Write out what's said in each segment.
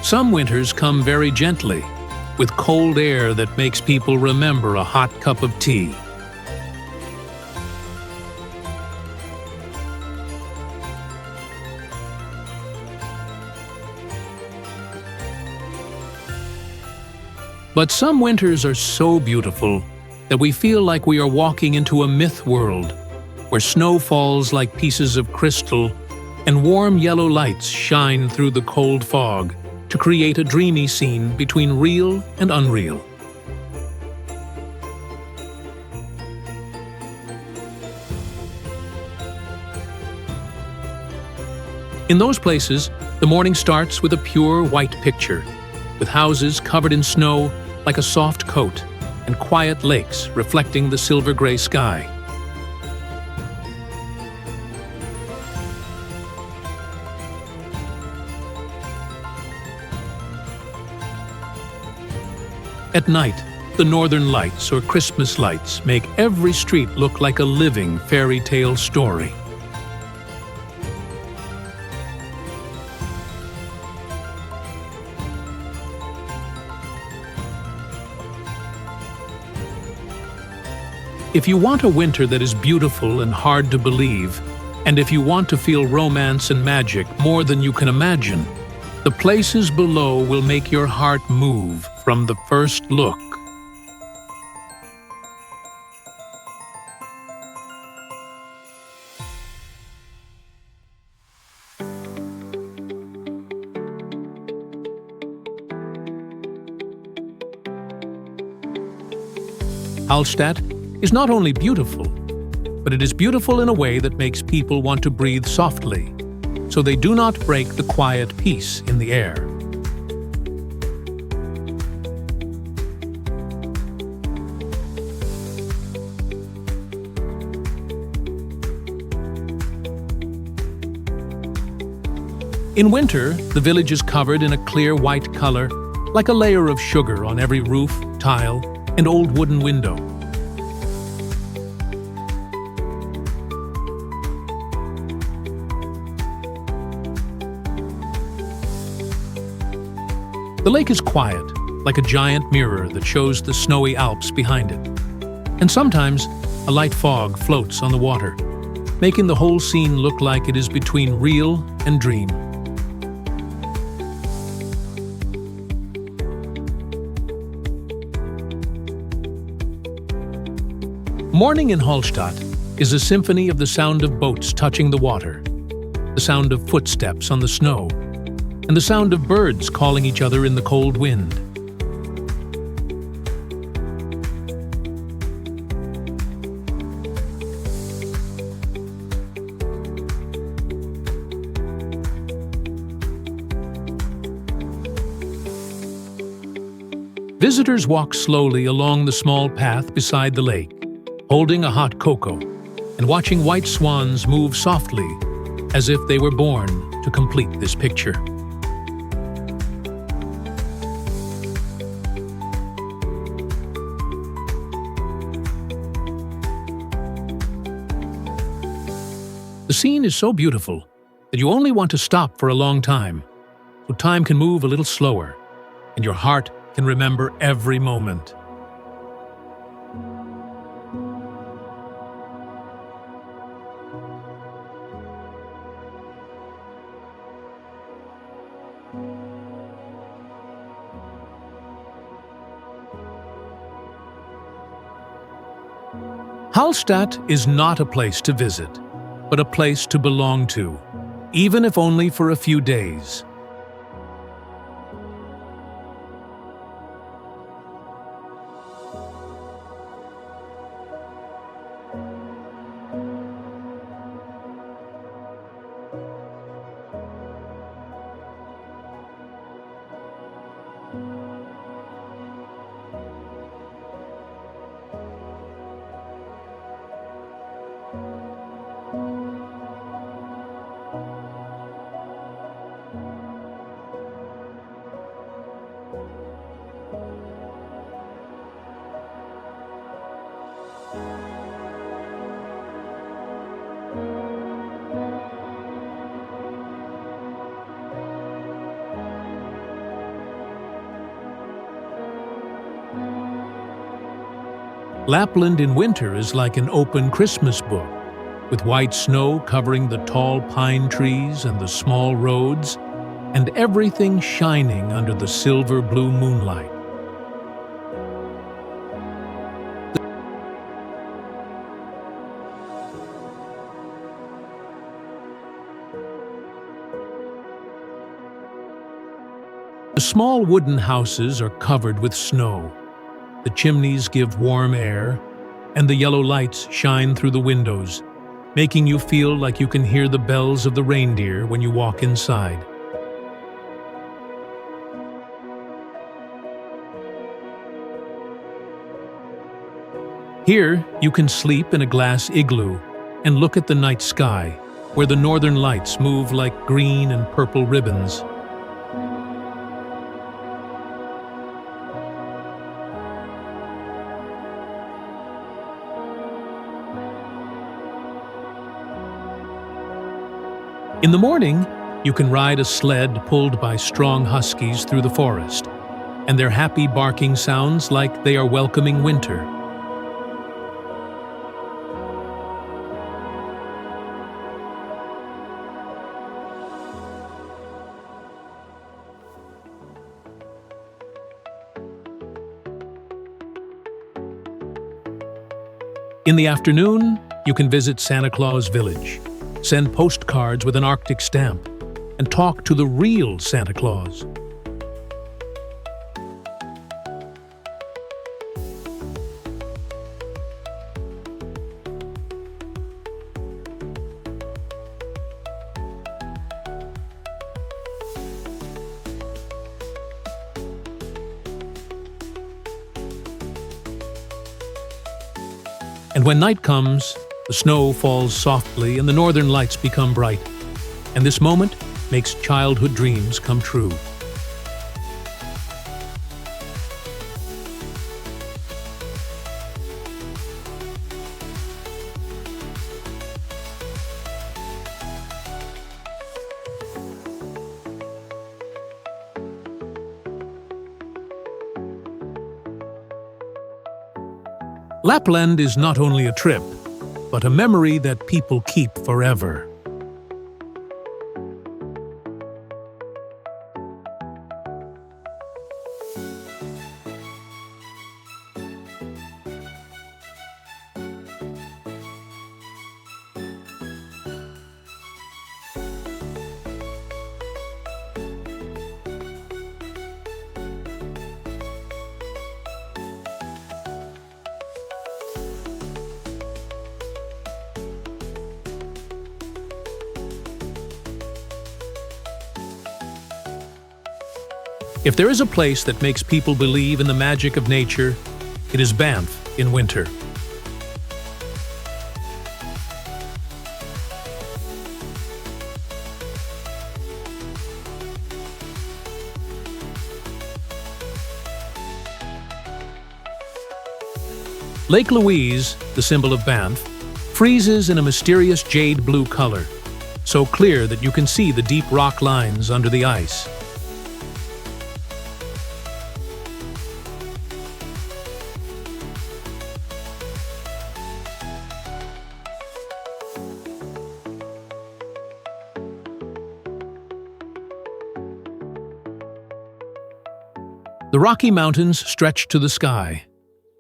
Some winters come very gently, with cold air that makes people remember a hot cup of tea. But some winters are so beautiful that we feel like we are walking into a myth world, where snow falls like pieces of crystal and warm yellow lights shine through the cold fog to create a dreamy scene between real and unreal. In those places, the morning starts with a pure white picture, with houses covered in snow like a soft coat, and quiet lakes reflecting the silver-gray sky. At night, the northern lights or Christmas lights make every street look like a living fairy tale story. If you want a winter that is beautiful and hard to believe, and if you want to feel romance and magic more than you can imagine, the places below will make your heart move from the first look. Hallstatt is not only beautiful, but it is beautiful in a way that makes people want to breathe softly, so they do not break the quiet peace in the air. In winter, the village is covered in a clear white color, like a layer of sugar on every roof, tile, and old wooden window. The lake is quiet, like a giant mirror that shows the snowy Alps behind it. And sometimes, a light fog floats on the water, making the whole scene look like it is between real and dream. Morning in Hallstatt is a symphony of the sound of boats touching the water, the sound of footsteps on the snow, and the sound of birds calling each other in the cold wind. Visitors walk slowly along the small path beside the lake, holding a hot cocoa, and watching white swans move softly, as if they were born to complete this picture. The scene is so beautiful that you only want to stop for a long time, so time can move a little slower, and your heart can remember every moment. Hallstatt is not a place to visit, but a place to belong to, even if only for a few days. Lapland in winter is like an open Christmas book, with white snow covering the tall pine trees and the small roads, and everything shining under the silver-blue moonlight. The small wooden houses are covered with snow. The chimneys give warm air, and the yellow lights shine through the windows, making you feel like you can hear the bells of the reindeer when you walk inside. Here, you can sleep in a glass igloo and look at the night sky, where the northern lights move like green and purple ribbons. In the morning, you can ride a sled pulled by strong huskies through the forest, and their happy barking sounds like they are welcoming winter. In the afternoon, you can visit Santa Claus Village, send postcards with an Arctic stamp, and talk to the real Santa Claus. And when night comes, the snow falls softly and the northern lights become bright, and this moment makes childhood dreams come true. Lapland is not only a trip, but a memory that people keep forever. If there is a place that makes people believe in the magic of nature, it is Banff in winter. Lake Louise, the symbol of Banff, freezes in a mysterious jade blue color, so clear that you can see the deep rock lines under the ice. The Rocky Mountains stretch to the sky,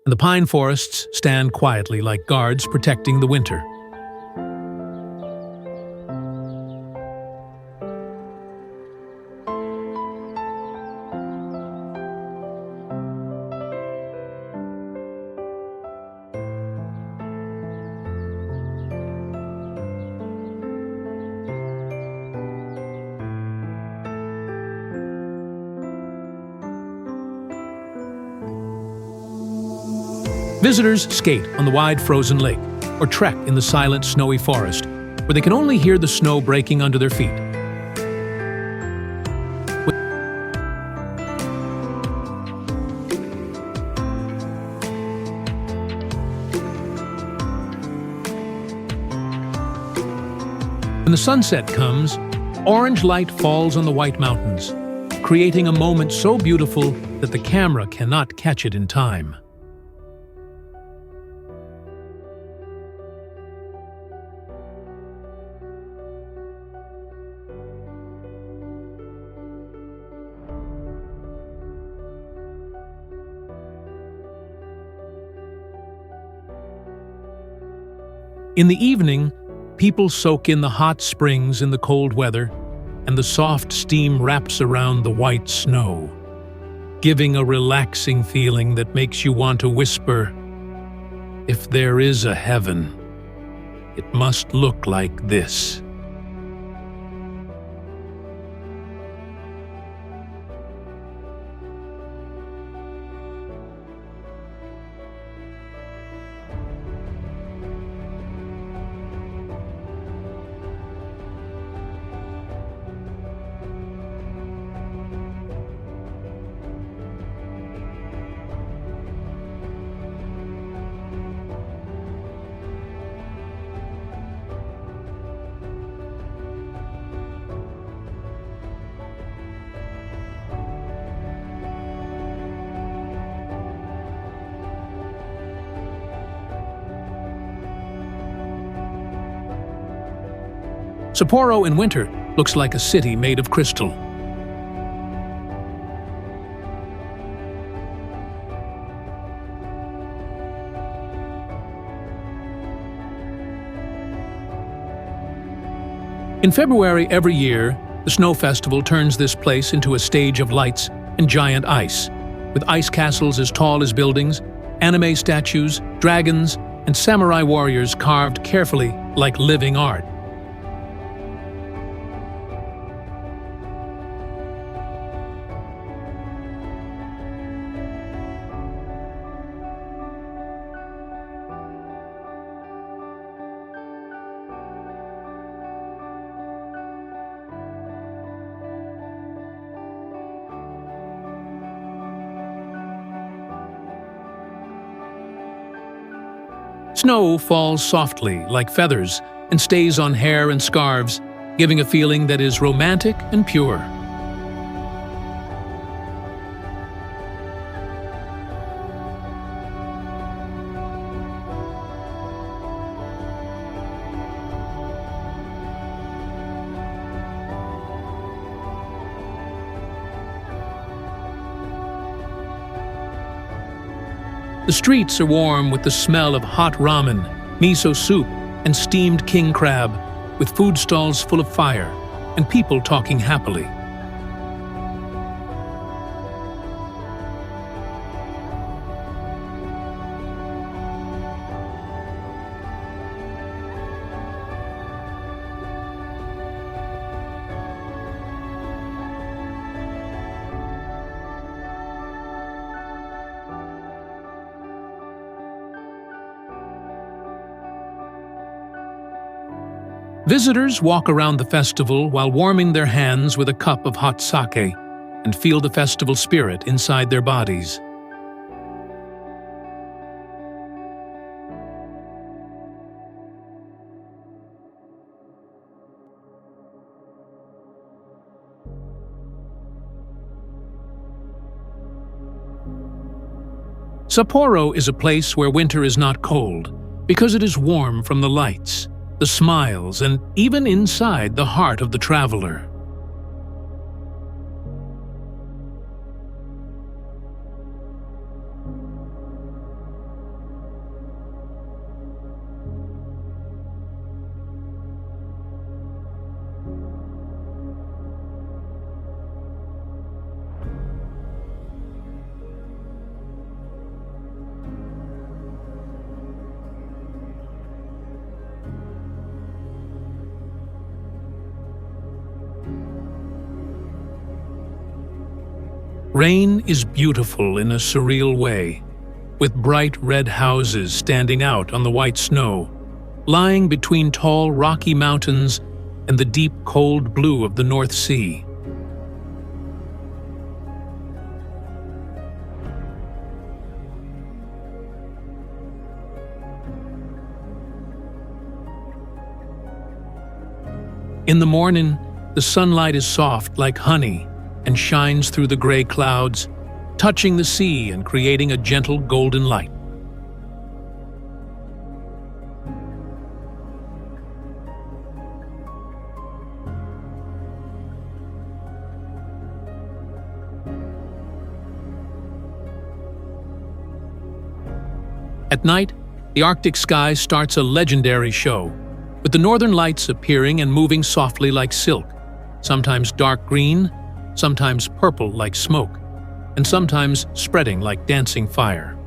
and the pine forests stand quietly like guards protecting the winter. Visitors skate on the wide frozen lake or trek in the silent snowy forest, where they can only hear the snow breaking under their feet. When the sunset comes, orange light falls on the white mountains, creating a moment so beautiful that the camera cannot catch it in time. In the evening, people soak in the hot springs in the cold weather, and the soft steam wraps around the white snow, giving a relaxing feeling that makes you want to whisper, "If there is a heaven, it must look like this." Sapporo in winter looks like a city made of crystal. In February every year, the Snow Festival turns this place into a stage of lights and giant ice, with ice castles as tall as buildings, anime statues, dragons, and samurai warriors carved carefully like living art. Snow falls softly, like feathers, and stays on hair and scarves, giving a feeling that is romantic and pure. The streets are warm with the smell of hot ramen, miso soup, and steamed king crab, with food stalls full of fire and people talking happily. Visitors walk around the festival while warming their hands with a cup of hot sake and feel the festival spirit inside their bodies. Sapporo is a place where winter is not cold because it is warm from the lights, the smiles, and even inside the heart of the traveler. Reine is beautiful in a surreal way, with bright red houses standing out on the white snow, lying between tall rocky mountains and the deep cold blue of the North Sea. In the morning, the sunlight is soft like honey and shines through the gray clouds, touching the sea and creating a gentle golden light. At night, the Arctic sky starts a legendary show, with the northern lights appearing and moving softly like silk, sometimes dark green, sometimes purple like smoke, and sometimes spreading like dancing fire.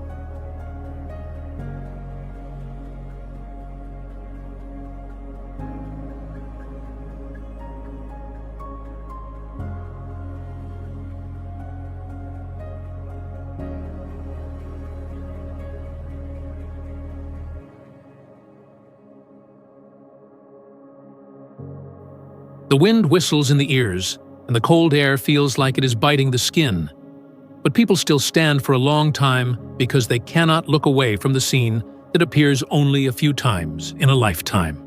The wind whistles in the ears, and the cold air feels like it is biting the skin. But people still stand for a long time because they cannot look away from the scene that appears only a few times in a lifetime.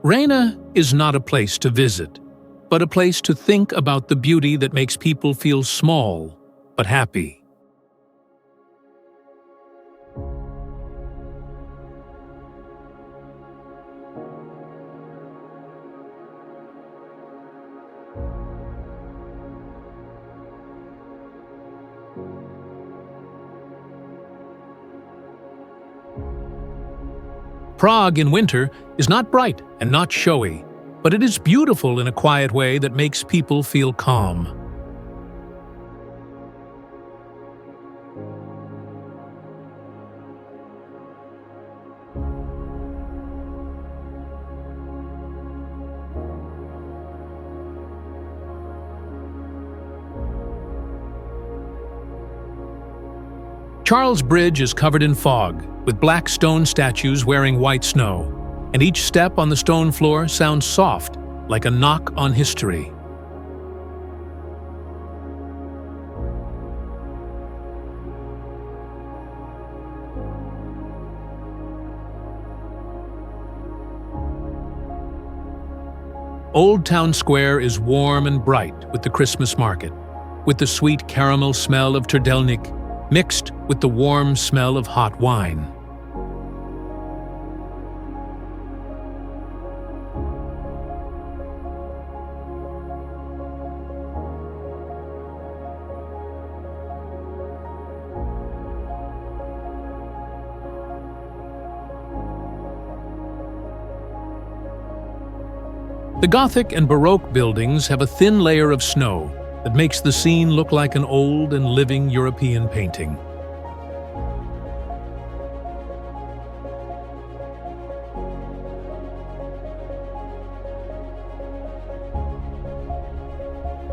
Reine is not a place to visit, but a place to think about the beauty that makes people feel small but happy. Prague in winter is not bright and not showy, but it is beautiful in a quiet way that makes people feel calm. Charles Bridge is covered in fog, with black stone statues wearing white snow, and each step on the stone floor sounds soft, like a knock on history. Old Town Square is warm and bright with the Christmas market, with the sweet caramel smell of turdelnik mixed with the warm smell of hot wine. The Gothic and Baroque buildings have a thin layer of snow that makes the scene look like an old and living European painting.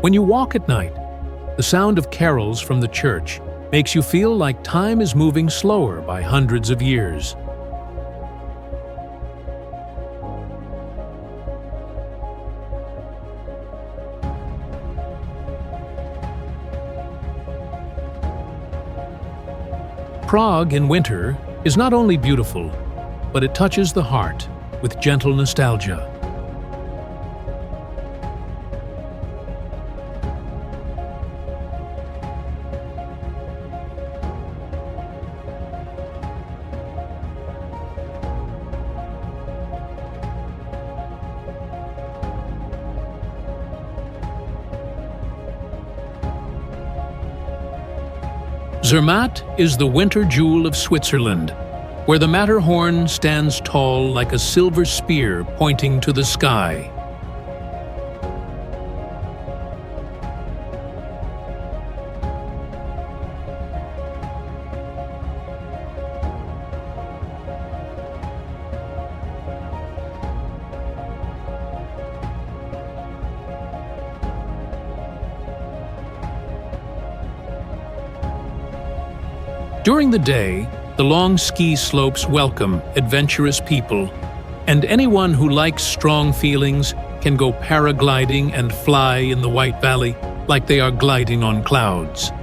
When you walk at night, the sound of carols from the church makes you feel like time is moving slower by hundreds of years. Prague in winter is not only beautiful, but it touches the heart with gentle nostalgia. Zermatt is the winter jewel of Switzerland, where the Matterhorn stands tall like a silver spear pointing to the sky. During the day, the long ski slopes welcome adventurous people, and anyone who likes strong feelings can go paragliding and fly in the White Valley like they are gliding on clouds.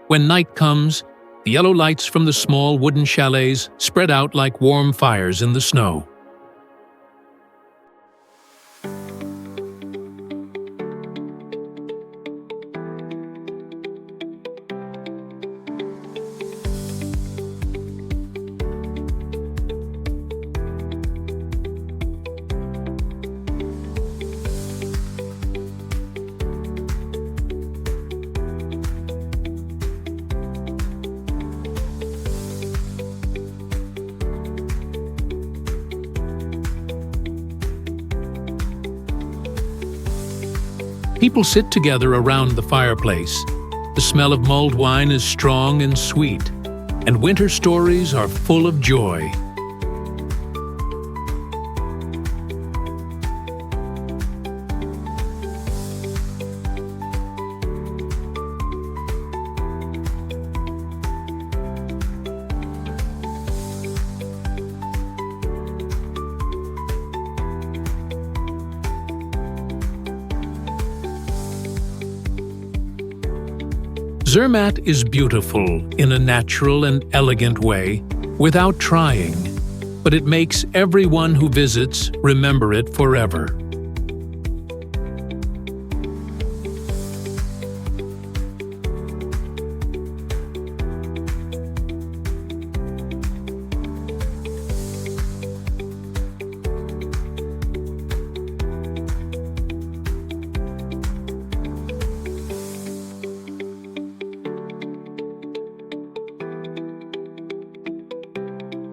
When night comes, the yellow lights from the small wooden chalets spread out like warm fires in the snow. People sit together around the fireplace. The smell of mulled wine is strong and sweet, and winter stories are full of joy. Zermatt is beautiful in a natural and elegant way, without trying, but it makes everyone who visits remember it forever.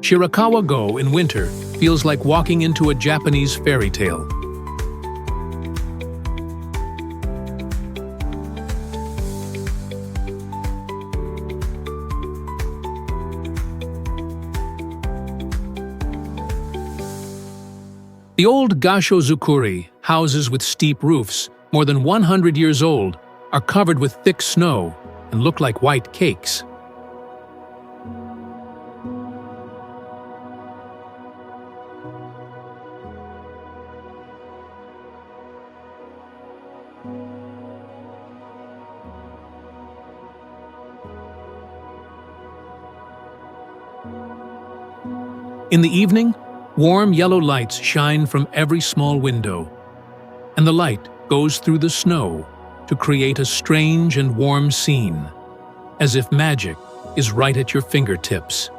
Shirakawa-go in winter feels like walking into a Japanese fairy tale. The old Gasho-zukuri, houses with steep roofs, more than 100 years old, are covered with thick snow and look like white cakes. In the evening, warm yellow lights shine from every small window, and the light goes through the snow to create a strange and warm scene, as if magic is right at your fingertips.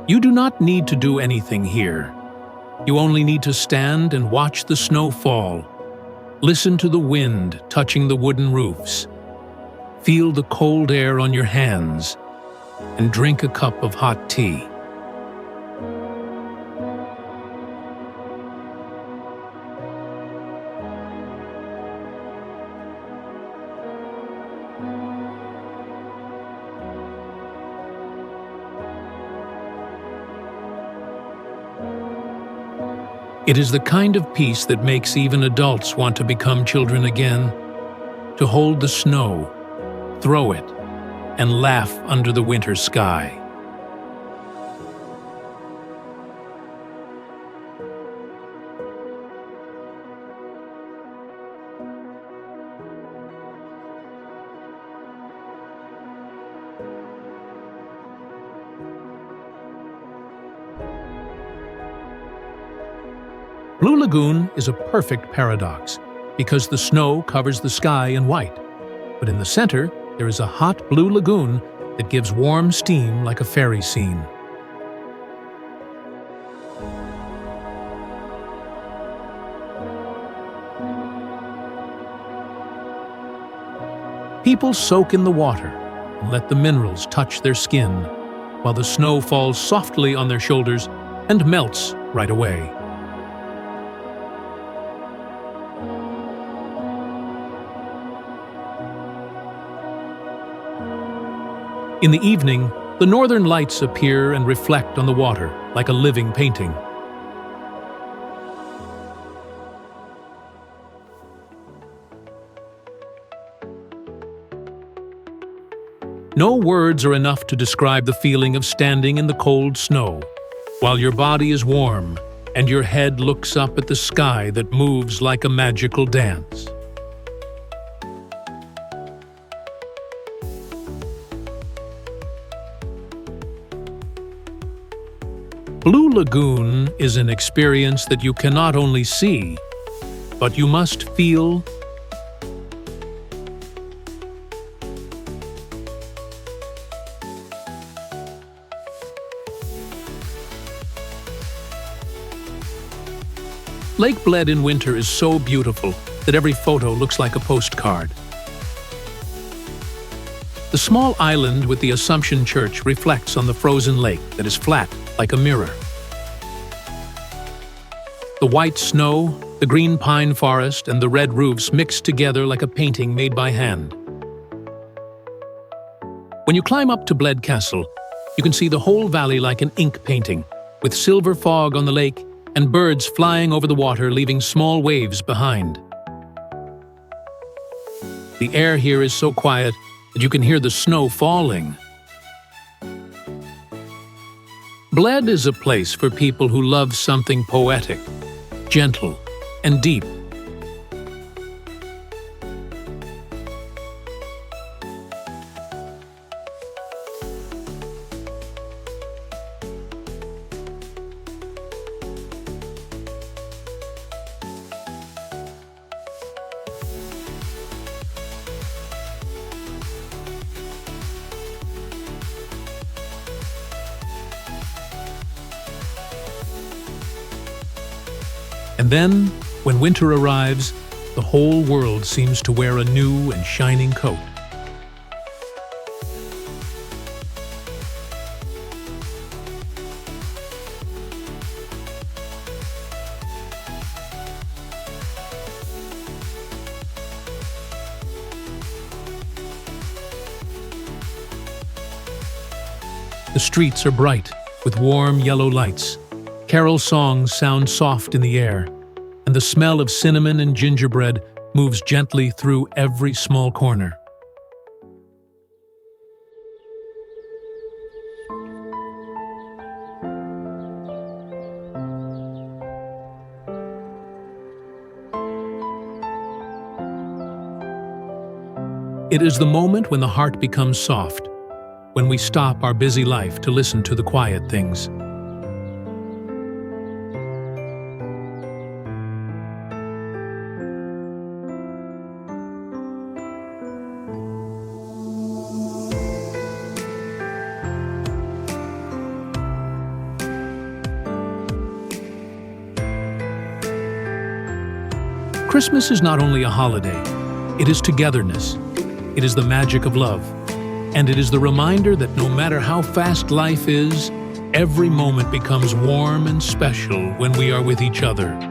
You do not need to do anything here. You only need to stand and watch the snow fall, listen to the wind touching the wooden roofs, feel the cold air on your hands, and drink a cup of hot tea. It is the kind of peace that makes even adults want to become children again, to hold the snow, throw it, and laugh under the winter sky. Blue Lagoon is a perfect paradox because the snow covers the sky in white, but in the center there is a hot blue lagoon that gives warm steam like a fairy scene. People soak in the water and let the minerals touch their skin, while the snow falls softly on their shoulders and melts right away. In the evening, the northern lights appear and reflect on the water like a living painting. No words are enough to describe the feeling of standing in the cold snow, while your body is warm and your head looks up at the sky that moves like a magical dance. Blue Lagoon is an experience that you cannot only see, but you must feel. Lake Bled in winter is so beautiful that every photo looks like a postcard. The small island with the Assumption Church reflects on the frozen lake that is flat like a mirror. The white snow, the green pine forest, and the red roofs mix together like a painting made by hand. When you climb up to Bled Castle, you can see the whole valley like an ink painting, with silver fog on the lake and birds flying over the water, leaving small waves behind. The air here is so quiet that you can hear the snow falling. Bled is a place for people who love something poetic, gentle, and deep. And then, when winter arrives, the whole world seems to wear a new and shining coat. The streets are bright with warm yellow lights. Carol songs sound soft in the air, and the smell of cinnamon and gingerbread moves gently through every small corner. It is the moment when the heart becomes soft, when we stop our busy life to listen to the quiet things. Christmas is not only a holiday, it is togetherness. It is the magic of love. And it is the reminder that no matter how fast life is, every moment becomes warm and special when we are with each other.